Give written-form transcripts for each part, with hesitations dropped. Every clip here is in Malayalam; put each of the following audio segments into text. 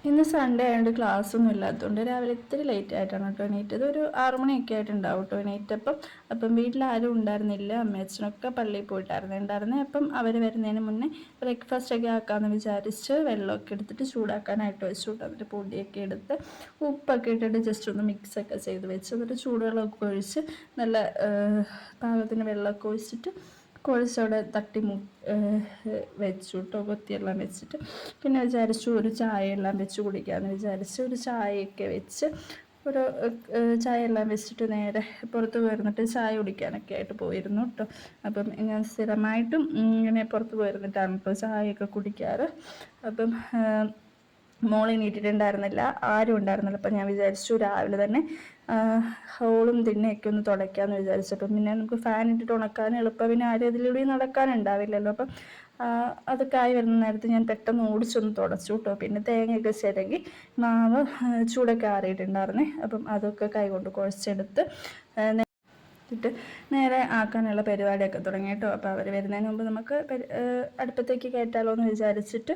ഇന്ന് സൺഡേ ആയതുകൊണ്ട് ക്ലാസ്സൊന്നും ഇല്ലാത്തതുകൊണ്ട് രാവിലെ ഇത്തിരി ലേറ്റ് ആയിട്ടാണ് കേട്ടോ എണീറ്റത്. ഒരു 6 മണിയൊക്കെ ആയിട്ടുണ്ടാവും കേട്ടോ എണീറ്റപ്പം. അപ്പം വീട്ടിലാരും ഉണ്ടായിരുന്നില്ല, അമ്മയച്ഛനൊക്കെ പള്ളിയിൽ പോയിട്ടായിരുന്നു അപ്പം അവർ വരുന്നതിന് മുന്നേ ബ്രേക്ക്ഫാസ്റ്റൊക്കെ ആക്കാമെന്ന് വിചാരിച്ച് വെള്ളമൊക്കെ എടുത്തിട്ട് ചൂടാക്കാനായിട്ട് വെച്ചു കേട്ടോ. എന്നിട്ട് പൊടിയൊക്കെ എടുത്ത് ഉപ്പൊക്കെ ഇട്ടിട്ട് ജസ്റ്റ് ഒന്ന് മിക്സൊക്കെ ചെയ്ത് വെച്ച് എന്നിട്ട് ചൂടുവെള്ളമൊക്കെ ഒഴിച്ച് നല്ല പാകത്തിന് വെള്ളമൊക്കെ ഒഴിച്ചിട്ട് കുഴച്ചവിടെ വെച്ചു കേട്ടോ, കൊത്തിയെല്ലാം വെച്ചിട്ട്. പിന്നെ വിചാരിച്ചു ഒരു ചായ എല്ലാം വെച്ച് കുടിക്കാമെന്ന് വിചാരിച്ച് ഒരു ചായയൊക്കെ വെച്ച് ഒരു ചായ എല്ലാം വെച്ചിട്ട് നേരെ പുറത്ത് പോയിരുന്നിട്ട് ചായ കുടിക്കാനൊക്കെ ആയിട്ട് പോയിരുന്നു കേട്ടോ. അപ്പം ഞാൻ സ്ഥിരമായിട്ടും ഇങ്ങനെ പുറത്ത് പോയിരുന്നിട്ടാണ് ഇപ്പോൾ ചായയൊക്കെ കുടിക്കാറ്. അപ്പം മോൾ എണീറ്റിട്ടുണ്ടായിരുന്നില്ല, ആരും ഉണ്ടായിരുന്നില്ല. അപ്പം ഞാൻ വിചാരിച്ചു രാവിലെ തന്നെ ഹോളും തിണ്ണയൊക്കെ ഒന്ന് തുടയ്ക്കാമെന്ന് വിചാരിച്ചു. അപ്പം പിന്നെ നമുക്ക് ഫാൻ ഇട്ടിട്ട് ഉണക്കാൻ എളുപ്പം, പിന്നെ ആരും അതിലൂടെ നടക്കാനുണ്ടാവില്ലല്ലോ. അപ്പം അതൊക്കെ ആയി വരുന്ന നേരത്ത് ഞാൻ പെട്ടെന്ന് ഓടിച്ചൊന്ന് തുടച്ചു കേട്ടോ. പിന്നെ തേങ്ങയൊക്കെ ചിരകി മാവ് ചൂടൊക്കെ ആറിയിട്ടുണ്ടായിരുന്നേ. അപ്പം അതൊക്കെ കൈകൊണ്ട് കുഴച്ചെടുത്ത് ഇട്ട് നേരെ ആക്കാനുള്ള പരിപാടിയൊക്കെ തുടങ്ങി കേട്ടോ. അപ്പോൾ അവർ വരുന്നതിന് മുമ്പ് നമുക്ക് അടുപ്പത്തേക്ക് കയറ്റാലോ എന്ന് വിചാരിച്ചിട്ട്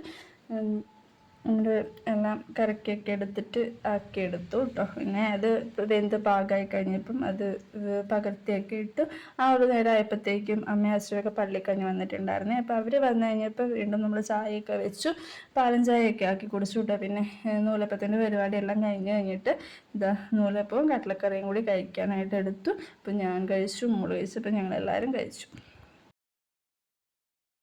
നമ്മൾ എല്ലാം കറക്കിയൊക്കെ എടുത്തിട്ട് ആക്കിയെടുത്തു കേട്ടോ. പിന്നെ അത് വെന്ത് പാകമായി കഴിഞ്ഞപ്പം അത് പകർത്തിയൊക്കെ ഇട്ട് ആ ഒരു നേരം ആയപ്പോഴത്തേക്കും അമ്മയും അച്ഛനൊക്കെ പള്ളിക്കഞ്ഞ് വന്നിട്ടുണ്ടായിരുന്നേ. അപ്പോൾ അവർ വന്നു കഴിഞ്ഞപ്പോൾ വീണ്ടും നമ്മൾ ചായയൊക്കെ വെച്ചു, പാലൻ ചായയൊക്കെ ആക്കി കുടിച്ചു കേട്ടോ. പിന്നെ നൂലപ്പത്തിൻ്റെ പരിപാടിയെല്ലാം കഴിഞ്ഞിട്ട് ഇതാ നൂലപ്പവും കടലക്കറിയും കൂടി കഴിക്കാനായിട്ട് എടുത്തു. അപ്പം ഞാൻ കഴിച്ചു, മോള് കഴിച്ചു, അപ്പം ഞങ്ങളെല്ലാവരും കഴിച്ചു.